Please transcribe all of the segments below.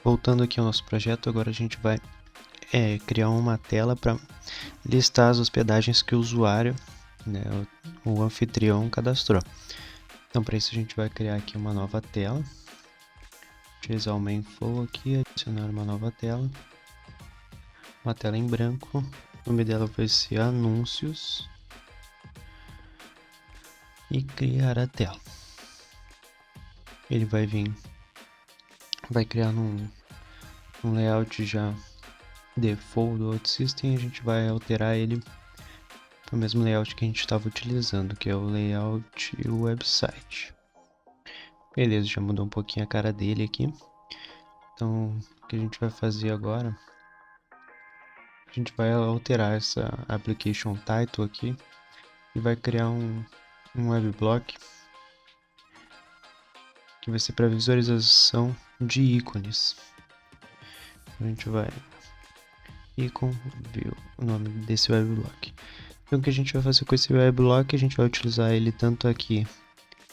voltando aqui ao nosso projeto, agora a gente vai criar uma tela para listar as hospedagens que o usuário, né, o anfitrião cadastrou. Então para isso a gente vai criar aqui uma nova tela, utilizar o main flow aqui, adicionar uma nova tela, uma tela em branco, o nome dela vai ser anúncios e criar a tela. Ele vai vir, vai criar num layout já default do OutSystem, a gente vai alterar ele para o mesmo layout que a gente estava utilizando, que é o layout website. Beleza, já mudou um pouquinho a cara dele aqui. Então, o que a gente vai fazer agora? A gente vai alterar essa application title aqui e vai criar um web block que vai ser para visualização de ícones. A gente vai icon view, o nome desse web block. Então o que a gente vai fazer com esse web block? A gente vai utilizar ele tanto aqui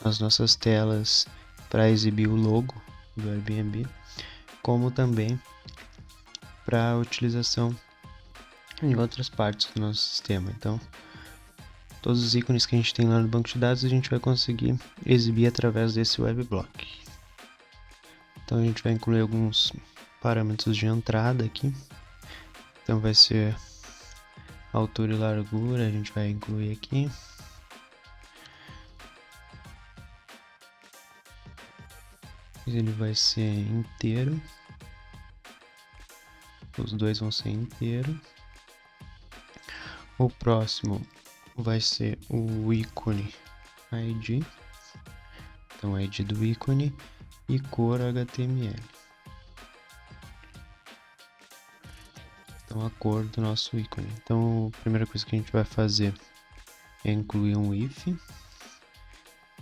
nas nossas telas para exibir o logo do Airbnb, como também para utilização em outras partes do nosso sistema. Então todos os ícones que a gente tem lá no banco de dados a gente vai conseguir exibir através desse web block. Então a gente vai incluir alguns parâmetros de entrada aqui. Então vai ser altura e largura, a gente vai incluir aqui. Ele vai ser inteiro. Os dois vão ser inteiro. O próximo vai ser o ícone ID. Então ID do ícone e cor HTML. Então a cor do nosso ícone. Então a primeira coisa que a gente vai fazer é incluir um if.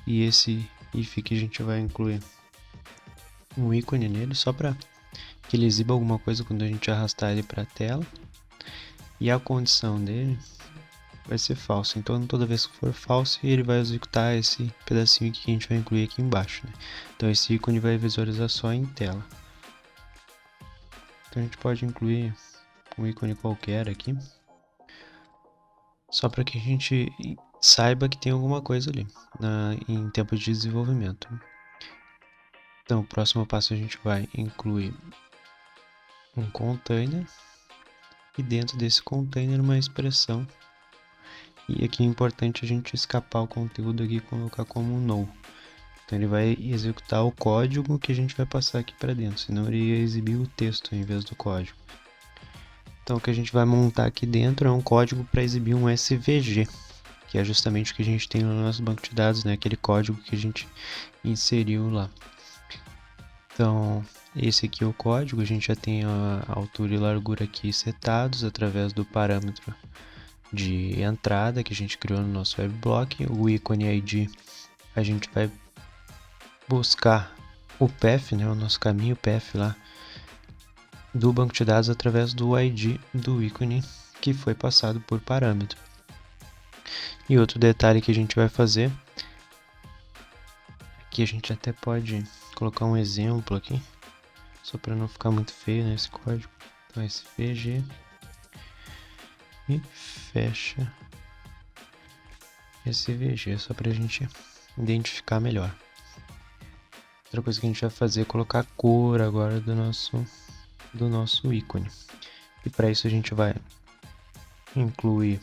E esse if que a gente vai incluir um ícone nele só para que ele exiba alguma coisa quando a gente arrastar ele para a tela. E a condição dele vai ser falso. Então toda vez que for falso, ele vai executar esse pedacinho que a gente vai incluir aqui embaixo, né? Então esse ícone vai visualizar só em tela. Então a gente pode incluir um ícone qualquer aqui, só para que a gente saiba que tem alguma coisa ali em tempo de desenvolvimento. Então o próximo passo a gente vai incluir um container e dentro desse container uma expressão. E aqui é importante a gente escapar o conteúdo aqui e colocar como null. Então ele vai executar o código que a gente vai passar aqui para dentro, senão ele ia exibir o texto em vez do código. Então o que a gente vai montar aqui dentro é um código para exibir um SVG, que é justamente o que a gente tem no nosso banco de dados, né? Aquele código que a gente inseriu lá. Então esse aqui é o código, a gente já tem a altura e largura aqui setados através do parâmetro de entrada que a gente criou no nosso web block. O ícone ID a gente vai buscar o path, né, o nosso caminho path lá do banco de dados através do ID do ícone que foi passado por parâmetro. E outro detalhe que a gente vai fazer, aqui a gente até pode colocar um exemplo aqui, só para não ficar muito feio nesse código. Então SVG e fecha SVG, só para a gente identificar melhor. Outra coisa que a gente vai fazer é colocar a cor agora do nosso ícone. E para isso a gente vai incluir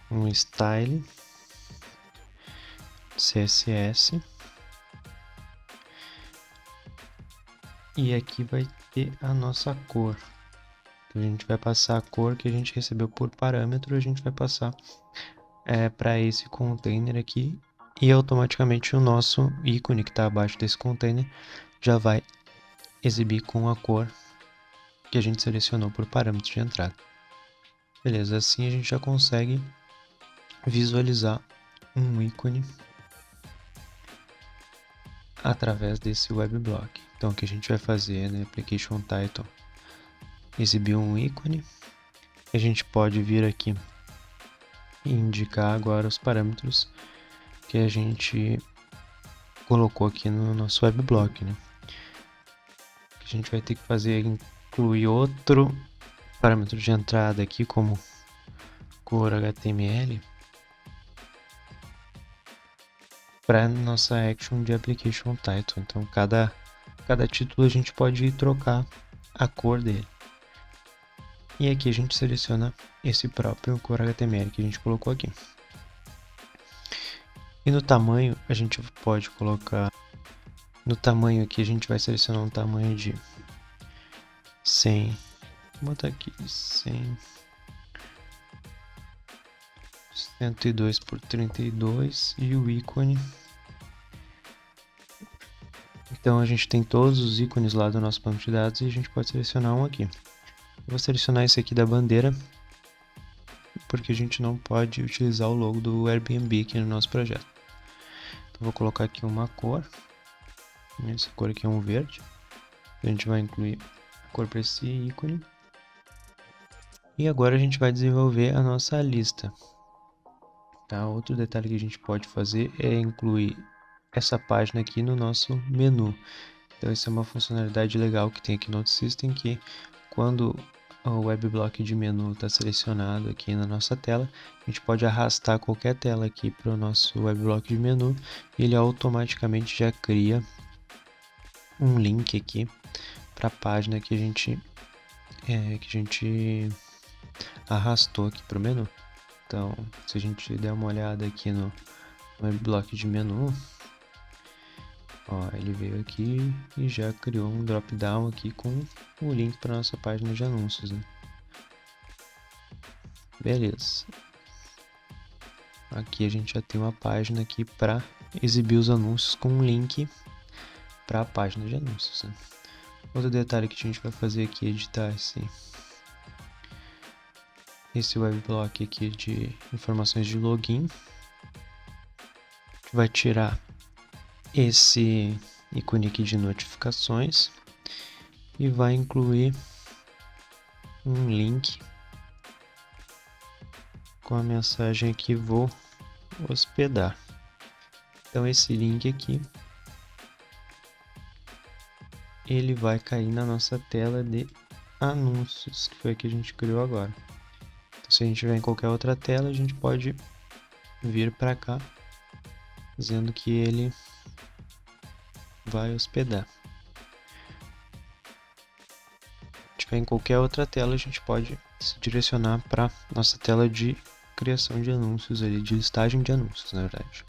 um style CSS. E aqui vai ter a nossa cor. Então a gente vai passar a cor que a gente recebeu por parâmetro, a gente vai passar para esse container aqui. E automaticamente o nosso ícone que está abaixo desse container já vai exibir com a cor que a gente selecionou por parâmetro de entrada. Beleza, assim a gente já consegue visualizar um ícone através desse web block. Então o que a gente vai fazer na application title, exibir um ícone. A gente pode vir aqui e indicar agora os parâmetros que a gente colocou aqui no nosso web block, né? A a gente vai ter que fazer é incluir outro parâmetro de entrada aqui, como cor HTML, para nossa action de application title. Então, cada título a gente pode trocar a cor dele. E aqui a gente seleciona esse próprio cor HTML que a gente colocou aqui. E no tamanho, a gente pode colocar... No tamanho aqui, a gente vai selecionar um tamanho de 100. Vou botar aqui 100. 102 por 32 e o ícone. Então a gente tem todos os ícones lá do nosso banco de dados e a gente pode selecionar um aqui. Eu vou selecionar esse aqui da bandeira, porque a gente não pode utilizar o logo do Airbnb aqui no nosso projeto. Então vou colocar aqui uma cor. Essa cor aqui é um verde. A gente vai incluir a cor para esse ícone. E agora a gente vai desenvolver a nossa lista. Tá? Outro detalhe que a gente pode fazer é incluir essa página aqui no nosso menu. Então essa é uma funcionalidade legal que tem aqui no OutSystem, que quando o WebBlock de menu está selecionado aqui na nossa tela, a gente pode arrastar qualquer tela aqui para o nosso WebBlock de menu e ele automaticamente já cria um link aqui para a página que a gente arrastou aqui para o menu. Então, se a gente der uma olhada aqui no WebBlock de menu, ó, ele veio aqui e já criou um drop-down aqui com o link para nossa página de anúncios, né? Beleza. Aqui a gente já tem uma página aqui para exibir os anúncios com um link para a página de anúncios, né? Outro detalhe que a gente vai fazer aqui é editar esse WebBlock aqui de informações de login. Vai tirar esse ícone aqui de notificações e vai incluir um link com a mensagem aqui: vou hospedar. Então esse link aqui, ele vai cair na nossa tela de anúncios, que foi a que a gente criou agora. Então, se a gente tiver em qualquer outra tela, a gente pode vir para cá dizendo que ele vai hospedar. Se tiver em qualquer outra tela, a gente pode se direcionar para nossa tela de criação de anúncios ali, de listagem de anúncios, na verdade.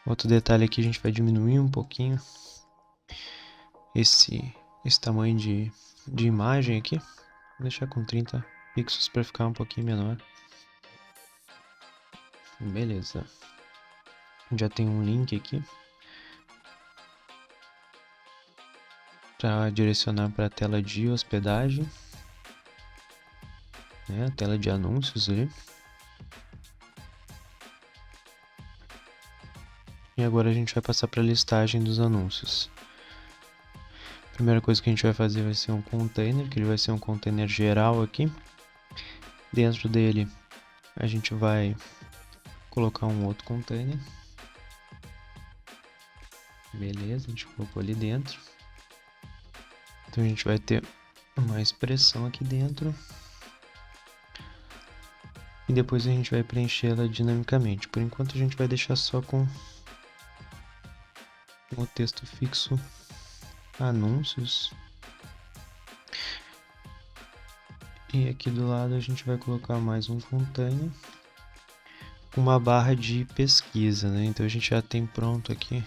Outro detalhe aqui, a gente vai diminuir um pouquinho esse tamanho de imagem aqui. Vou deixar com 30 pixels para ficar um pouquinho menor. Beleza. Já tem um link aqui para direcionar para a tela de hospedagem, né, a tela de anúncios ali. E agora a gente vai passar para a listagem dos anúncios. A primeira coisa que a gente vai fazer vai ser um container, que ele vai ser um container geral aqui. Dentro dele a gente vai colocar um outro container. Beleza, a gente colocou ali dentro. Então a gente vai ter uma expressão aqui dentro. E depois a gente vai preenchê-la dinamicamente. Por enquanto a gente vai deixar só com o texto fixo anúncios. E aqui do lado a gente vai colocar mais um container com uma barra de pesquisa, né? Então a gente já tem pronto aqui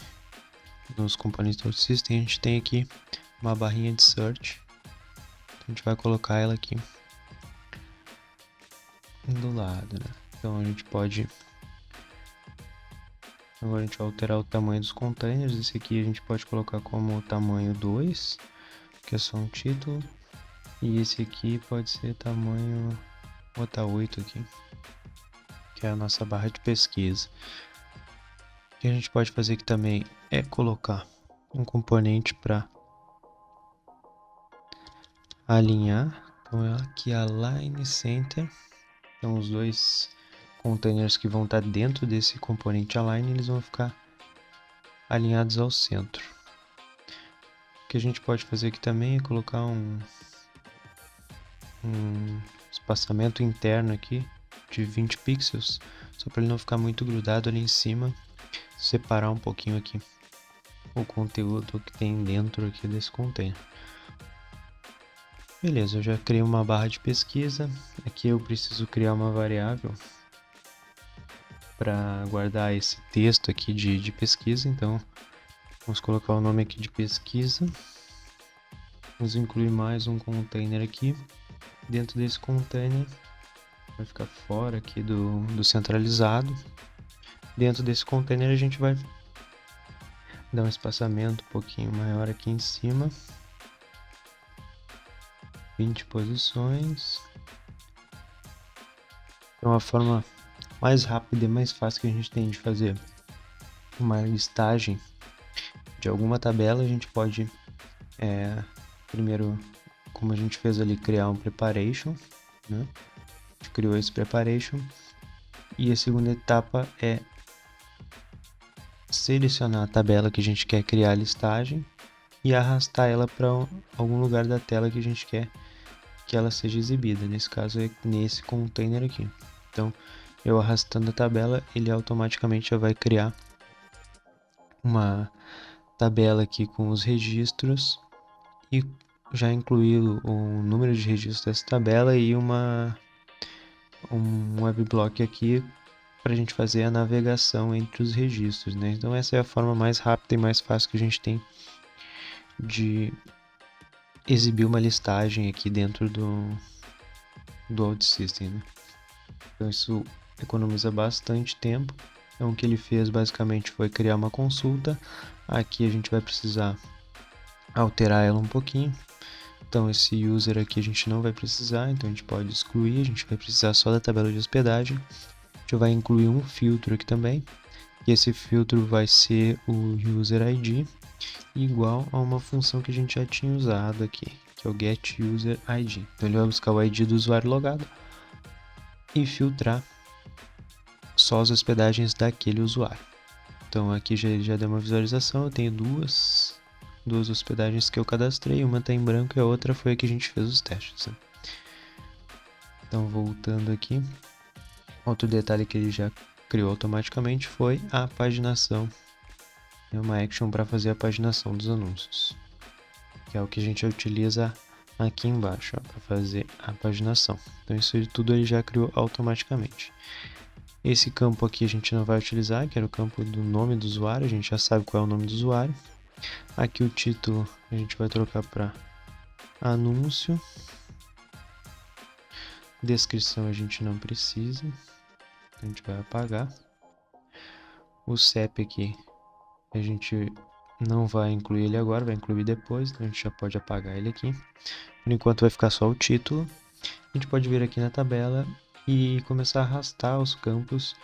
nos componentes do OutSystem, a gente tem aqui uma barrinha de search. Então a gente vai colocar ela aqui do lado, né? Então a gente pode... Agora a gente vai alterar o tamanho dos containers. Esse aqui a gente pode colocar como tamanho 2, que é só um título. E esse aqui pode ser tamanho... Vou botar 8 aqui, que é a nossa barra de pesquisa. O que a gente pode fazer aqui também é colocar um componente para alinhar. Então aqui Align Center. Então os dois containers que vão estar dentro desse componente Align, eles vão ficar alinhados ao centro. que a gente pode fazer aqui também é colocar um espaçamento interno aqui de 20 pixels, só para ele não ficar muito grudado ali em cima, separar um pouquinho aqui o conteúdo que tem dentro aqui desse container. Beleza, eu já criei uma barra de pesquisa. Aqui eu preciso criar uma variável para guardar esse texto aqui de pesquisa, então vamos colocar o nome aqui de pesquisa. Vamos incluir mais um container aqui. Dentro desse container vai ficar fora aqui do centralizado. Dentro desse container a gente vai dar um espaçamento um pouquinho maior aqui em cima. 20 posições. É uma forma mais rápida e mais fácil que a gente tem de fazer uma listagem de alguma tabela. A gente pode primeiro, como a gente fez ali, criar um preparation, né? A gente criou esse preparation e a segunda etapa é selecionar a tabela que a gente quer criar a listagem e arrastar ela para algum lugar da tela que a gente quer que ela seja exibida. Nesse caso é nesse container aqui. Então, eu arrastando a tabela, ele automaticamente já vai criar uma tabela aqui com os registros e já incluir o número de registros dessa tabela e um webblock aqui para a gente fazer a navegação entre os registros, né? Então essa é a forma mais rápida e mais fácil que a gente tem de exibir uma listagem aqui dentro do OutSystem, né? Então isso economiza bastante tempo. Então o que ele fez basicamente foi criar uma consulta. Aqui a gente vai precisar alterar ela um pouquinho. Então esse user aqui a gente não vai precisar, então a gente pode excluir, a gente vai precisar só da tabela de hospedagem. A gente vai incluir um filtro aqui também, e esse filtro vai ser o user ID igual a uma função que a gente já tinha usado aqui, que é o getUserID. Então ele vai buscar o ID do usuário logado e filtrar só as hospedagens daquele usuário. Então aqui já deu uma visualização, eu tenho duas hospedagens que eu cadastrei, uma está em branco e a outra foi a que a gente fez os testes, né? Então voltando aqui, outro detalhe que ele já criou automaticamente foi a paginação. É uma action para fazer a paginação dos anúncios, que é o que a gente utiliza aqui embaixo para fazer a paginação. Então isso tudo ele já criou automaticamente. Esse campo aqui a gente não vai utilizar, que era o campo do nome do usuário, a gente já sabe qual é o nome do usuário. Aqui o título a gente vai trocar para anúncio. Descrição a gente não precisa, a gente vai apagar. O CEP aqui a gente não vai incluir ele agora, vai incluir depois, então a gente já pode apagar ele aqui. Por enquanto vai ficar só o título. A gente pode vir aqui na tabela e começar a arrastar os campos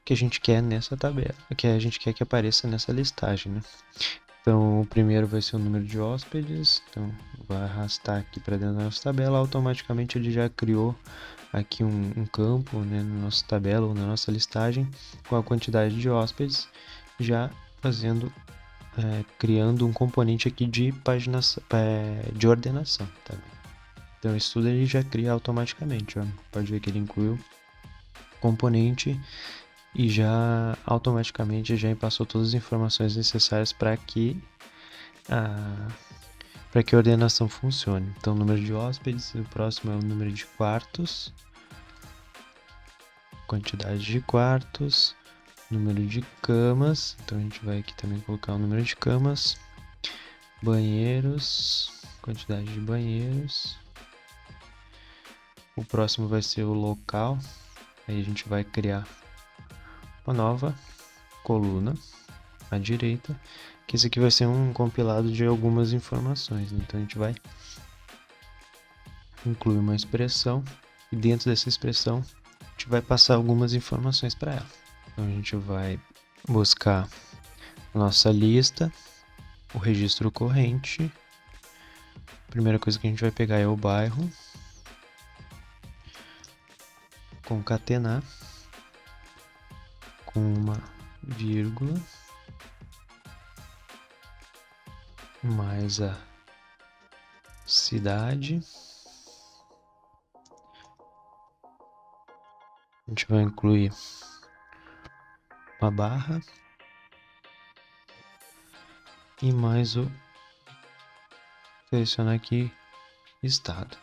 que a gente quer nessa tabela, que a gente quer que apareça nessa listagem, né? Então o primeiro vai ser o número de hóspedes, então vai arrastar aqui para dentro da nossa tabela, automaticamente ele já criou aqui um campo, né, na nossa tabela ou na nossa listagem com a quantidade de hóspedes, já criando um componente aqui de paginação, de ordenação também. Então isso tudo ele já cria automaticamente, ó. Pode ver que ele incluiu componente e já automaticamente já passou todas as informações necessárias para que a ordenação funcione. Então, número de hóspedes, o próximo é o número de quartos, quantidade de quartos, número de camas, então a gente vai aqui também colocar o número de camas, banheiros, quantidade de banheiros. O próximo vai ser o local, aí a gente vai criar uma nova coluna à direita, que esse aqui vai ser um compilado de algumas informações, né? Então a gente vai incluir uma expressão e dentro dessa expressão a gente vai passar algumas informações para ela. Então a gente vai buscar a nossa lista, o registro corrente. A primeira coisa que a gente vai pegar é o bairro, concatenar com uma vírgula, mais a cidade. A gente vai incluir uma barra e mais o selecionar aqui estado.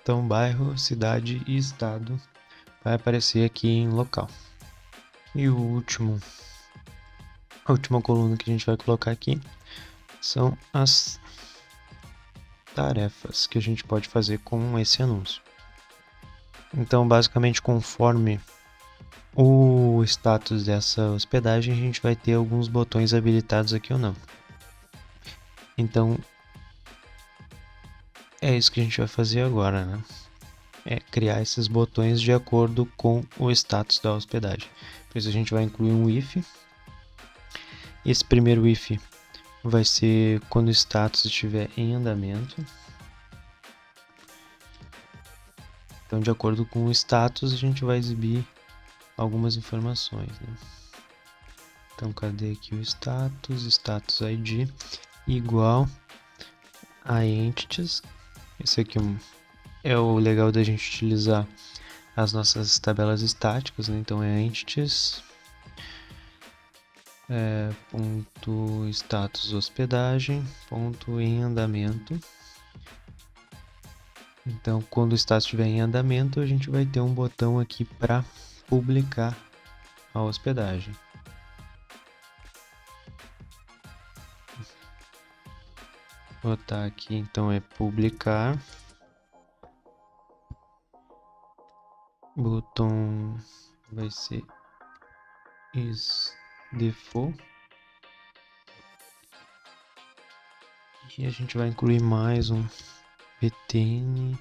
Então bairro, cidade e estado vai aparecer aqui em local. E a última coluna que a gente vai colocar aqui são as tarefas que a gente pode fazer com esse anúncio. Então, basicamente, conforme o status dessa hospedagem, a gente vai ter alguns botões habilitados aqui ou não. Então, é isso que a gente vai fazer agora, né? É criar esses botões de acordo com o status da hospedagem. Por isso a gente vai incluir um if. Esse primeiro if vai ser quando o status estiver em andamento. Então, de acordo com o status, a gente vai exibir algumas informações, né? Então, cadê aqui o status? Status ID igual a entities. Esse aqui é o legal da gente utilizar as nossas tabelas estáticas, né? Então, é entities ponto status hospedagem ponto em andamento. Então, quando o status estiver em andamento, a gente vai ter um botão aqui para publicar a hospedagem. Vou botar aqui, então é publicar. Botão vai ser is default. E a gente vai incluir mais um btn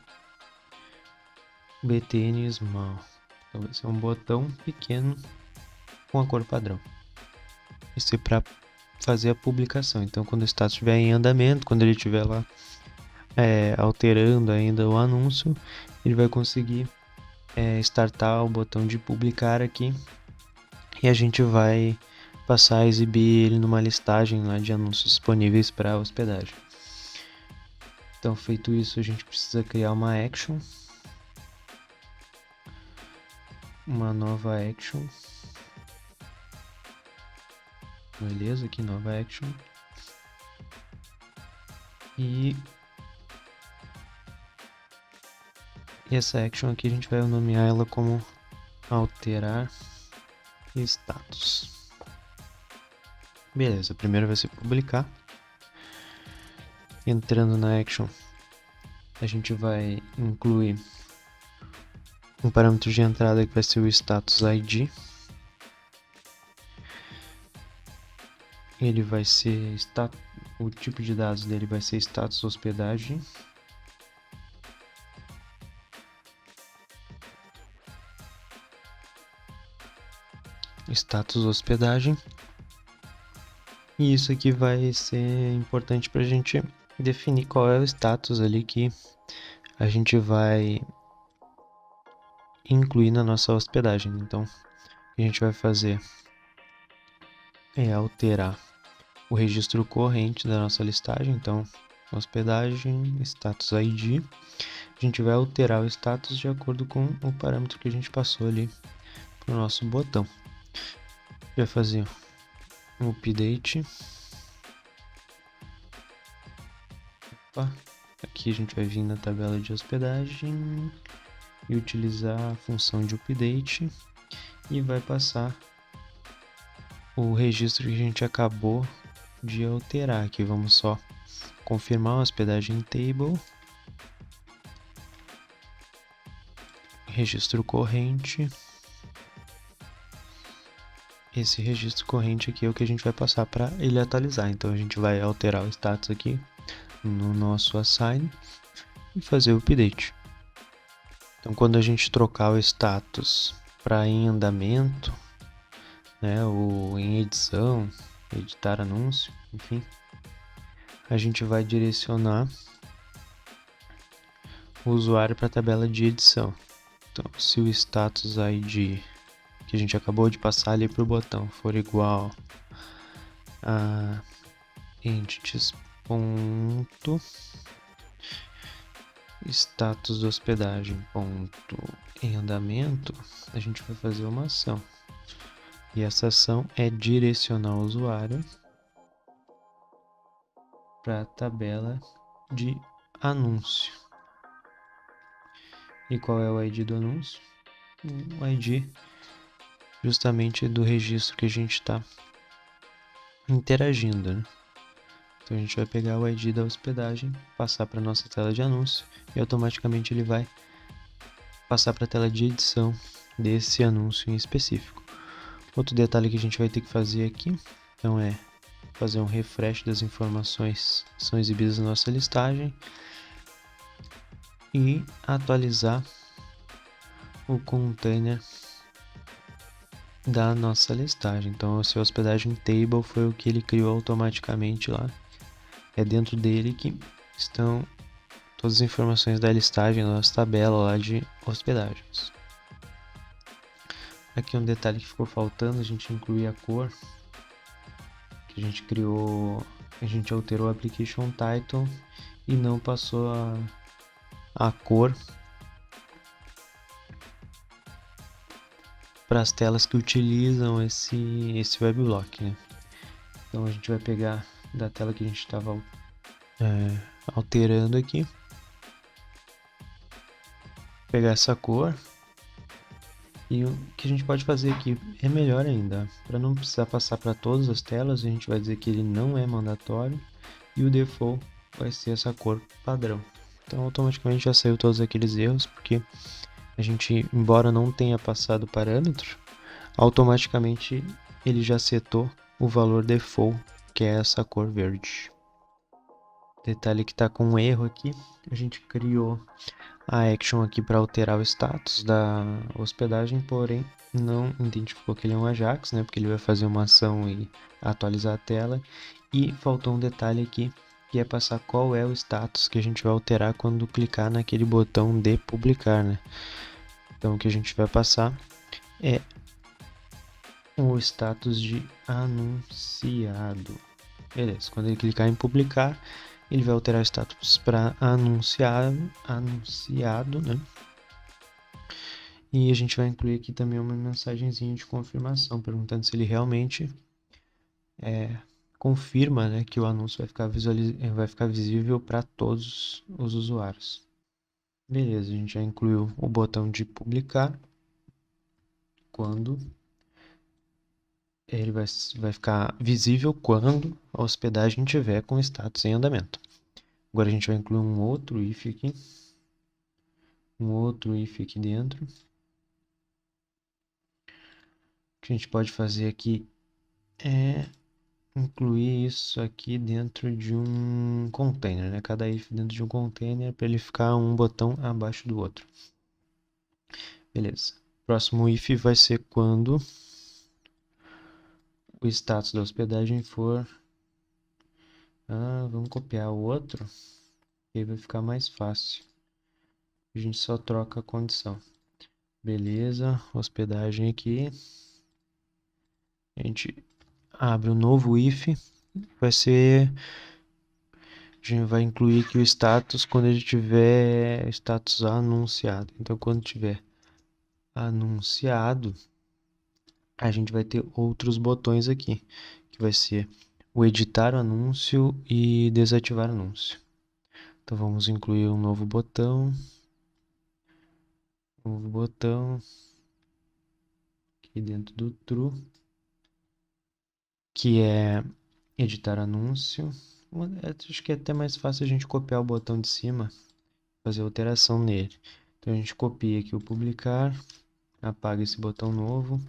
small. Então vai ser um botão pequeno com a cor padrão. Isso é para fazer a publicação. Então, quando o status estiver em andamento, quando ele estiver lá alterando ainda o anúncio, ele vai conseguir startar o botão de publicar aqui e a gente vai passar a exibir ele numa listagem lá de anúncios disponíveis para hospedagem. Então, feito isso, a gente precisa criar uma action, uma nova action. Beleza, aqui nova action. E essa action aqui a gente vai nomear ela como alterar status. Beleza, primeiro vai ser publicar. Entrando na action, a gente vai incluir um parâmetro de entrada que vai ser o status ID. Ele vai ser o tipo de dados dele vai ser status hospedagem. Status hospedagem. E isso aqui vai ser importante para a gente definir qual é o status ali que a gente vai incluir na nossa hospedagem. Então, o que a gente vai fazer é alterar o registro corrente da nossa listagem. Então, hospedagem, status ID. A gente vai alterar o status de acordo com o parâmetro que a gente passou ali para o nosso botão. Vai fazer um update. Aqui a gente vai vir na tabela de hospedagem e utilizar a função de update e vai passar o registro que a gente acabou de alterar. Aqui vamos só confirmar a hospedagem table, registro corrente. Esse registro corrente aqui é o que a gente vai passar para ele atualizar. Então a gente vai alterar o status aqui no nosso assign e fazer o update. Então, quando a gente trocar o status para em andamento, né, ou em edição, editar anúncio, enfim, a gente vai direcionar o usuário para a tabela de edição. Então, se o status ID que a gente acabou de passar ali para o botão for igual a entities ponto status da hospedagem ponto em andamento, a gente vai fazer uma ação. E essa ação é direcionar o usuário para a tabela de anúncio. E qual é o ID do anúncio? O ID justamente do registro que a gente está interagindo, né? Então a gente vai pegar o ID da hospedagem, passar para nossa tela de anúncio e automaticamente ele vai passar para a tela de edição desse anúncio em específico. Outro detalhe que a gente vai ter que fazer aqui, então, é fazer um refresh das informações que são exibidas na nossa listagem e atualizar o container da nossa listagem. Então, o seu hospedagem table foi o que ele criou automaticamente lá. É dentro dele que estão todas as informações da listagem, da nossa tabela lá de hospedagens. Aqui um detalhe que ficou faltando, a gente incluir a cor que a gente criou, a gente alterou o application title e não passou a cor para as telas que utilizam esse webblock, né? Então a gente vai pegar da tela que a gente estava alterando aqui, pegar essa cor, e o que a gente pode fazer aqui é melhor ainda, para não precisar passar para todas as telas, a gente vai dizer que ele não é mandatório e o default vai ser essa cor padrão. Então automaticamente já saiu todos aqueles erros, porque a gente, embora não tenha passado o parâmetro, automaticamente ele já setou o valor default, que é essa cor verde. Detalhe que está com um erro aqui, a gente criou a action aqui para alterar o status da hospedagem, porém não identificou que ele é um Ajax, né? Porque ele vai fazer uma ação e atualizar a tela. E faltou um detalhe aqui, que é passar qual é o status que a gente vai alterar quando clicar naquele botão de publicar, né? Então o que a gente vai passar é o status de anunciado. Beleza, quando ele clicar em publicar, ele vai alterar o status para anunciado, né? E a gente vai incluir aqui também uma mensagenzinha de confirmação, perguntando se ele realmente confirma, né, que o anúncio vai ficar visível para todos os usuários. Beleza, a gente já incluiu o botão de publicar, quando ele vai ficar visível quando a hospedagem estiver com status em andamento. Agora a gente vai incluir um outro if aqui dentro. O que a gente pode fazer aqui é incluir isso aqui dentro de um container, né? Cada if dentro de um container para ele ficar um botão abaixo do outro. Beleza. Próximo if vai ser quando o status da hospedagem for... vamos copiar o outro, que aí vai ficar mais fácil. A gente só troca a condição. Beleza, hospedagem aqui. A gente abre um novo if. Vai ser... A gente vai incluir aqui o status quando ele tiver status anunciado. Então, quando tiver anunciado, a gente vai ter outros botões aqui, que vai ser o editar o anúncio e desativar anúncio. Então, vamos incluir um novo botão aqui dentro do true, que é editar anúncio. Acho que é até mais fácil a gente copiar o botão de cima, fazer alteração nele. Então a gente copia aqui o publicar, apaga esse botão novo.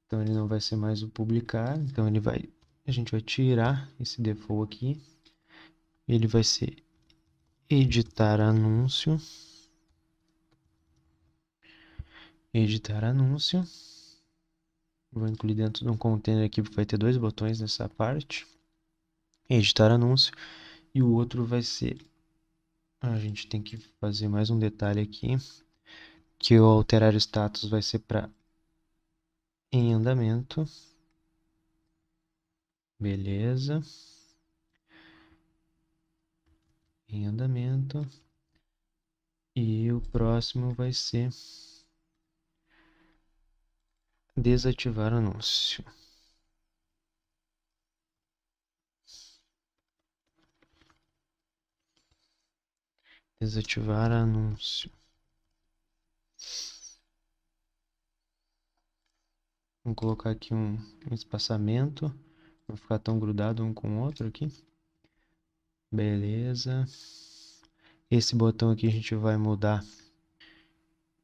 Então ele não vai ser mais o publicar, então a gente vai tirar esse default aqui. Ele vai ser editar anúncio. Editar anúncio. Vou incluir dentro de um container aqui, porque vai ter dois botões nessa parte. Editar anúncio. E o outro vai ser... A gente tem que fazer mais um detalhe aqui, que o alterar status vai ser para em andamento. Beleza. em andamento. E o próximo vai ser desativar anúncio. Desativar anúncio. Vamos colocar aqui um espaçamento. Não ficar tão grudado um com o outro aqui. Beleza. Esse botão aqui a gente vai mudar.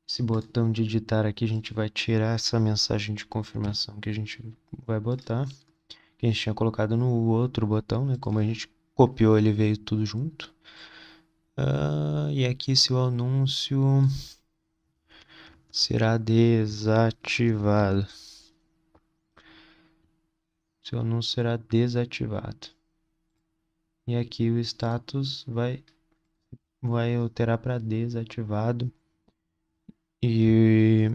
Esse botão de editar aqui a gente vai tirar essa mensagem de confirmação que a gente vai botar. Que a gente tinha colocado no outro botão, né? Como a gente copiou, ele veio tudo junto. E aqui se o anúncio será desativado. Seu anúncio será desativado. E aqui o status vai alterar para desativado. E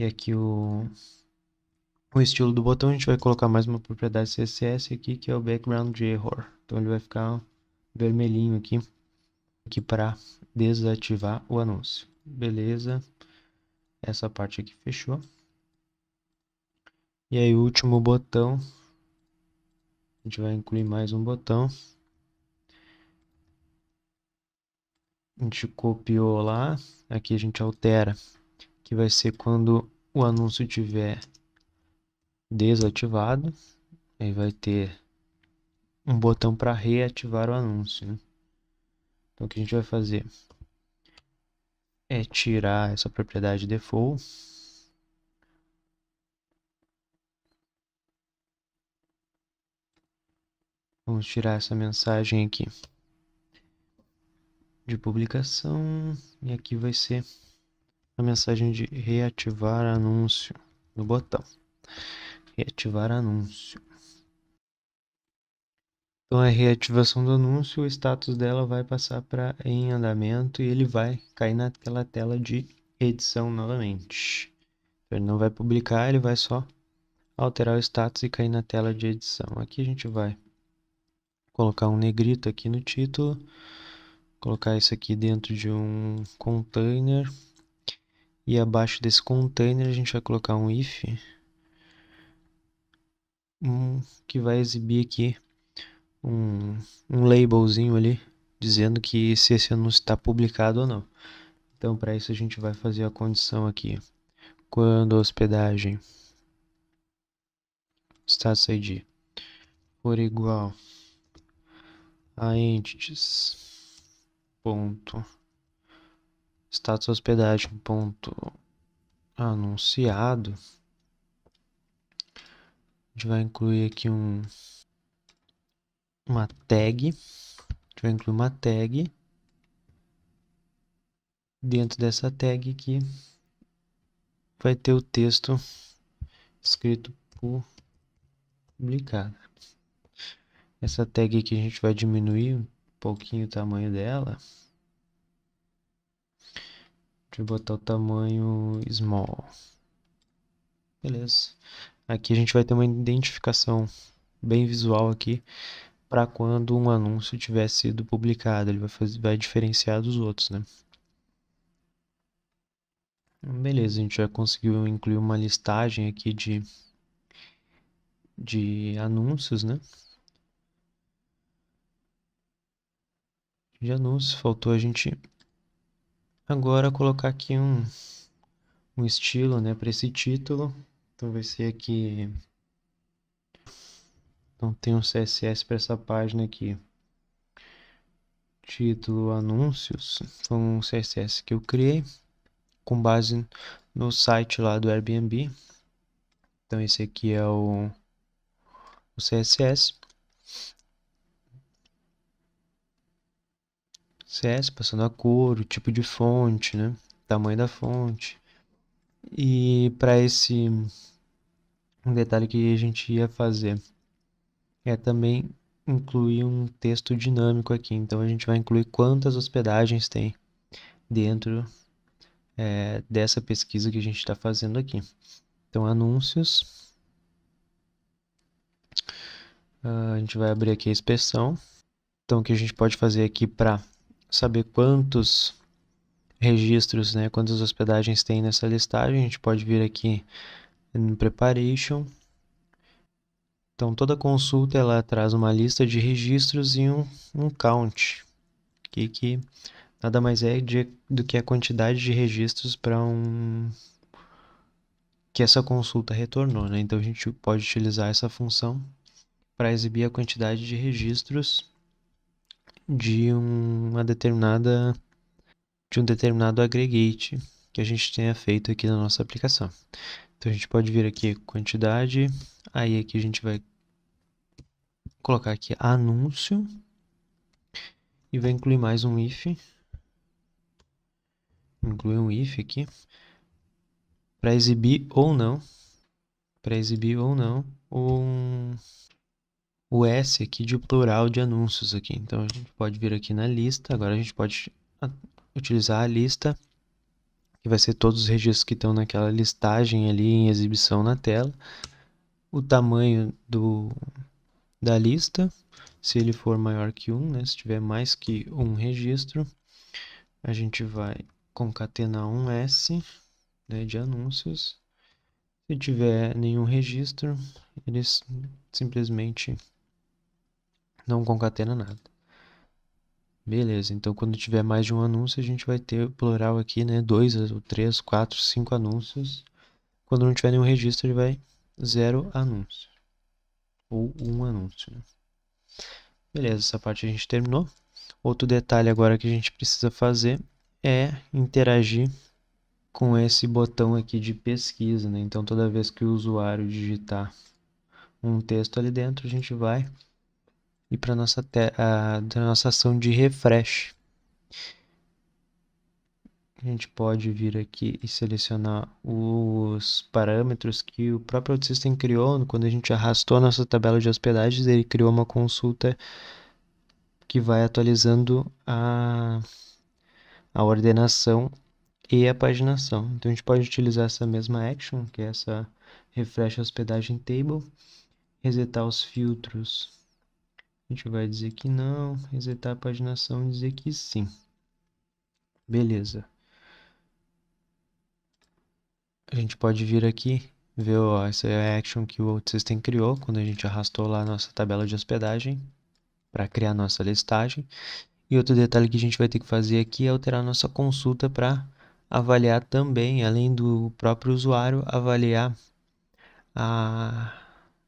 aqui o estilo do botão a gente vai colocar mais uma propriedade CSS aqui, que é o background error. Então ele vai ficar vermelhinho aqui para desativar o anúncio. Beleza. Essa parte aqui fechou. E aí o último botão, a gente vai incluir mais um botão. A gente copiou lá, aqui a gente altera, que vai ser quando o anúncio estiver desativado. Aí vai ter um botão para reativar o anúncio, né? Então o que a gente vai fazer é tirar essa propriedade default. Vamos tirar essa mensagem aqui de publicação. E aqui vai ser a mensagem de reativar anúncio no botão. Reativar anúncio. Então a reativação do anúncio, o status dela vai passar para em andamento e ele vai cair naquela tela de edição novamente. Ele não vai publicar, ele vai só alterar o status e cair na tela de edição. Aqui a gente vai colocar um negrito aqui no título, colocar isso aqui dentro de um container e abaixo desse container a gente vai colocar um if que vai exibir aqui um labelzinho ali dizendo que se esse anúncio está publicado ou não. Então para isso a gente vai fazer a condição aqui: quando a hospedagem status ID for igual a entities ponto status hospedagem ponto anunciado, a gente vai incluir aqui uma tag. A gente vai incluir uma tag. Dentro dessa tag aqui vai ter o texto escrito publicado. Essa tag aqui a gente vai diminuir um pouquinho o tamanho dela. A gente vai botar o tamanho small. Beleza. Aqui a gente vai ter uma identificação bem visual aqui para quando um anúncio tiver sido publicado. Ele vai diferenciar dos outros, né? Beleza, a gente já conseguiu incluir uma listagem aqui de anúncios, né? De anúncios, faltou a gente agora colocar aqui um estilo, né, para esse título. Então vai ser aqui, então tem um CSS para essa página aqui. Título anúncios, foi um CSS que eu criei com base no site lá do Airbnb. Então esse aqui é o CSS. CSS passando a cor, o tipo de fonte, né? Tamanho da fonte. E para esse um detalhe que a gente ia fazer é também incluir um texto dinâmico aqui. Então a gente vai incluir quantas hospedagens tem dentro dessa pesquisa que a gente está fazendo aqui. Então anúncios, A gente vai abrir aqui a inspeção. Então, o que a gente pode fazer aqui para saber quantos registros, né, quantas hospedagens tem nessa listagem, a gente pode vir aqui no Preparation. Então, toda consulta ela traz uma lista de registros e um count, que nada mais é do que a quantidade de registros para que essa consulta retornou, né? Então, a gente pode utilizar essa função para exibir a quantidade de registros de de um determinado aggregate que a gente tenha feito aqui na nossa aplicação. Então, a gente pode vir aqui quantidade, aí aqui a gente vai colocar aqui anúncio e vai incluir mais um if. Incluir um if aqui para exibir ou não o S aqui de plural de anúncios aqui. Então a gente pode vir aqui na lista, agora a gente pode utilizar a lista, que vai ser todos os registros que estão naquela listagem ali em exibição na tela, o tamanho da lista, se ele for maior que 1, né? Se tiver mais que um registro, a gente vai concatenar um S, né, de anúncios. Se tiver nenhum registro, ele simplesmente não concatena nada. Beleza, então quando tiver mais de um anúncio, a gente vai ter o plural aqui, né? 2, 3, 4, 5 anúncios. Quando não tiver nenhum registro, ele vai 0 anúncio. Ou um anúncio, né? Beleza, essa parte a gente terminou. Outro detalhe agora que a gente precisa fazer é interagir com esse botão aqui de pesquisa, né? Então toda vez que o usuário digitar um texto ali dentro, a gente vai ir para a nossa ação de refresh. A gente pode vir aqui e selecionar os parâmetros que o próprio OutSystem criou. Quando a gente arrastou a nossa tabela de hospedagens, ele criou uma consulta que vai atualizando a ordenação e a paginação. Então a gente pode utilizar essa mesma action, que é essa refresh hospedagem table, resetar os filtros. A gente vai dizer que não, resetar a paginação e dizer que sim. Beleza. A gente pode vir aqui, ver essa é a action que o OutSystem criou, quando a gente arrastou lá a nossa tabela de hospedagem para criar a nossa listagem. E outro detalhe que a gente vai ter que fazer aqui é alterar a nossa consulta para avaliar também, além do próprio usuário, avaliar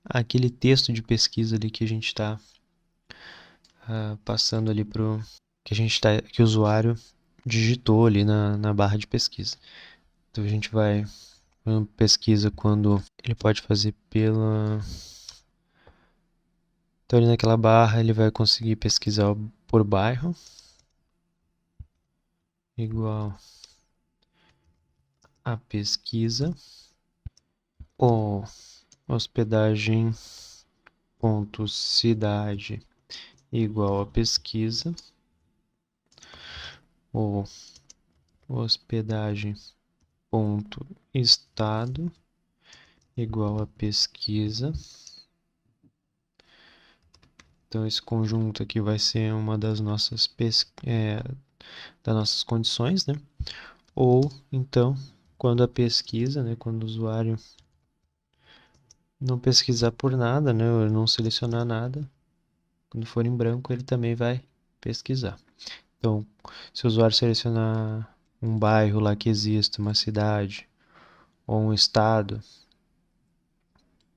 aquele texto de pesquisa ali que a gente está passando ali que o usuário digitou ali na barra de pesquisa. Então a gente vai pesquisa quando ele pode fazer pela... Então ali naquela barra ele vai conseguir pesquisar por bairro. Igual a pesquisa. Ou hospedagem ponto cidade igual a pesquisa. Ou hospedagem ponto estado igual a pesquisa. Então esse conjunto aqui vai ser uma das nossas condições, né? Ou então quando a pesquisa, né, quando o usuário não pesquisar por nada, né, ou não selecionar nada, quando for em branco ele também vai pesquisar. Então, se o usuário selecionar um bairro lá que exista, uma cidade ou um estado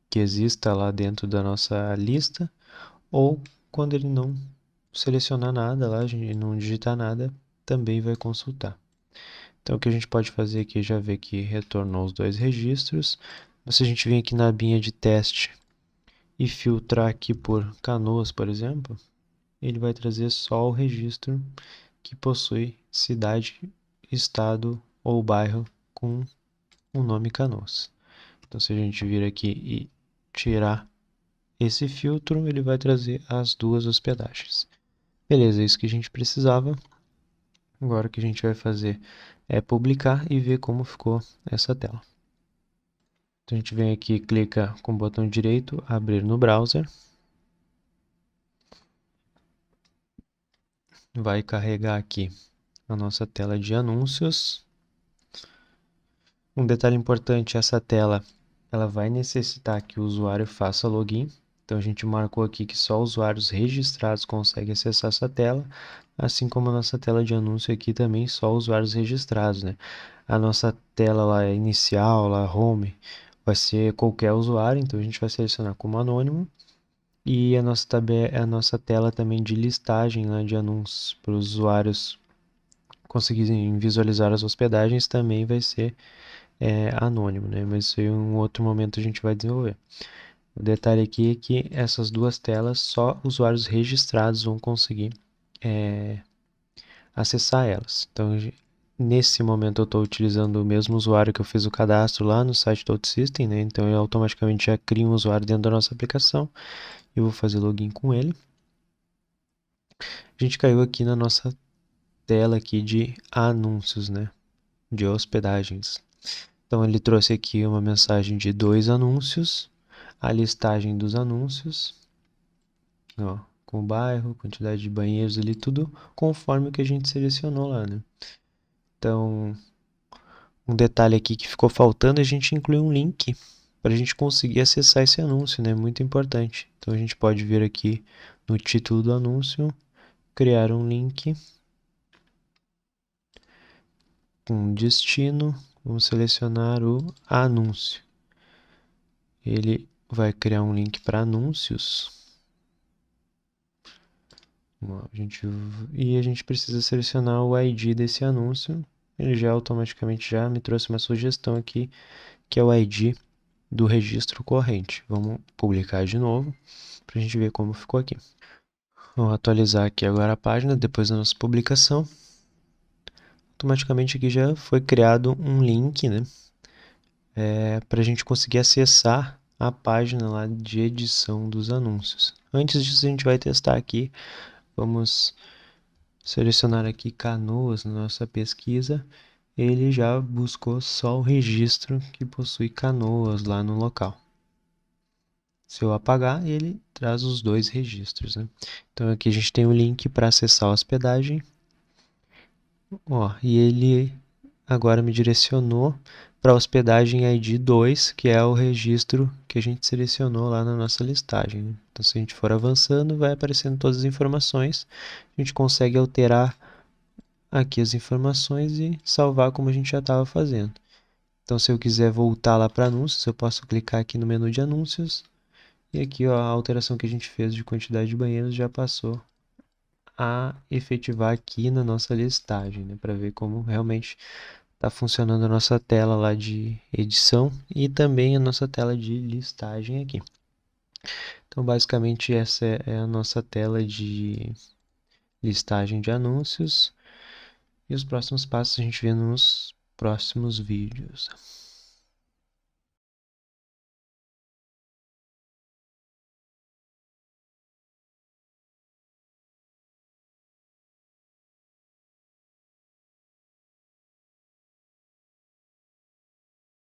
que exista lá dentro da nossa lista, ou quando ele não selecionar nada lá, não digitar nada, também vai consultar. Então o que a gente pode fazer aqui é já ver que retornou os dois registros. Mas se a gente vir aqui na abinha de teste e filtrar aqui por Canoas, por exemplo, ele vai trazer só o registro que possui cidade, estado ou bairro com o nome Canoas. Então se a gente vir aqui e tirar esse filtro, ele vai trazer as duas hospedagens. Beleza, é isso que a gente precisava. Agora o que a gente vai fazer é publicar e ver como ficou essa tela. Então a gente vem aqui, clica com o botão direito, abrir no browser. vai carregar aqui a nossa tela de anúncios. Um detalhe importante, essa tela ela vai necessitar que o usuário faça login. Então a gente marcou aqui que só usuários registrados conseguem acessar essa tela, assim como a nossa tela de anúncio aqui também só usuários registrados, né? A nossa tela lá inicial, lá home, vai ser qualquer usuário, então a gente vai selecionar como anônimo. E a nossa tela também de listagem lá de anúncios para os usuários conseguirem visualizar as hospedagens também vai ser anônimo, né? Mas isso aí em um outro momento a gente vai desenvolver. O detalhe aqui é que essas duas telas só usuários registrados vão conseguir acessar elas. Então, nesse momento eu estou utilizando o mesmo usuário que eu fiz o cadastro lá no site do OutSystem, né? Então eu automaticamente já crio um usuário dentro da nossa aplicação e vou fazer login com ele. A gente caiu aqui na nossa tela aqui de anúncios, né? De hospedagens. Então ele trouxe aqui uma mensagem de 2 anúncios, a listagem dos anúncios, ó, com o bairro, quantidade de banheiros ali, tudo conforme o que a gente selecionou lá, né? Então, um detalhe aqui que ficou faltando, a gente incluir um link para a gente conseguir acessar esse anúncio, né? Muito importante. Então a gente pode vir aqui no título do anúncio, criar um link com destino, vamos selecionar o anúncio. Ele vai criar um link para anúncios. E a gente precisa selecionar o ID desse anúncio. Ele já automaticamente já me trouxe uma sugestão aqui, que é o ID do registro corrente. Vamos publicar de novo para a gente ver como ficou aqui. Vamos atualizar aqui agora a página depois da nossa publicação. Automaticamente aqui já foi criado um link, né? Para a gente conseguir acessar a página lá de edição dos anúncios. Antes disso a gente vai testar aqui. Vamos selecionar aqui Canoas na nossa pesquisa. Ele já buscou só o registro que possui Canoas lá no local. Se eu apagar, ele traz os dois registros, né? Então aqui a gente tem o link para acessar a hospedagem. Ó, e ele agora me direcionou para a hospedagem ID 2, que é o registro que a gente selecionou lá na nossa listagem, né? Então se a gente for avançando, vai aparecendo todas as informações. A gente consegue alterar aqui as informações e salvar como a gente já estava fazendo. Então se eu quiser voltar lá para anúncios, eu posso clicar aqui no menu de anúncios. E aqui ó, a alteração que a gente fez de quantidade de banheiros já passou a efetivar aqui na nossa listagem, né, para ver como realmente está funcionando a nossa tela lá de edição e também a nossa tela de listagem aqui. Então, basicamente, essa é a nossa tela de listagem de anúncios e os próximos passos a gente vê nos próximos vídeos.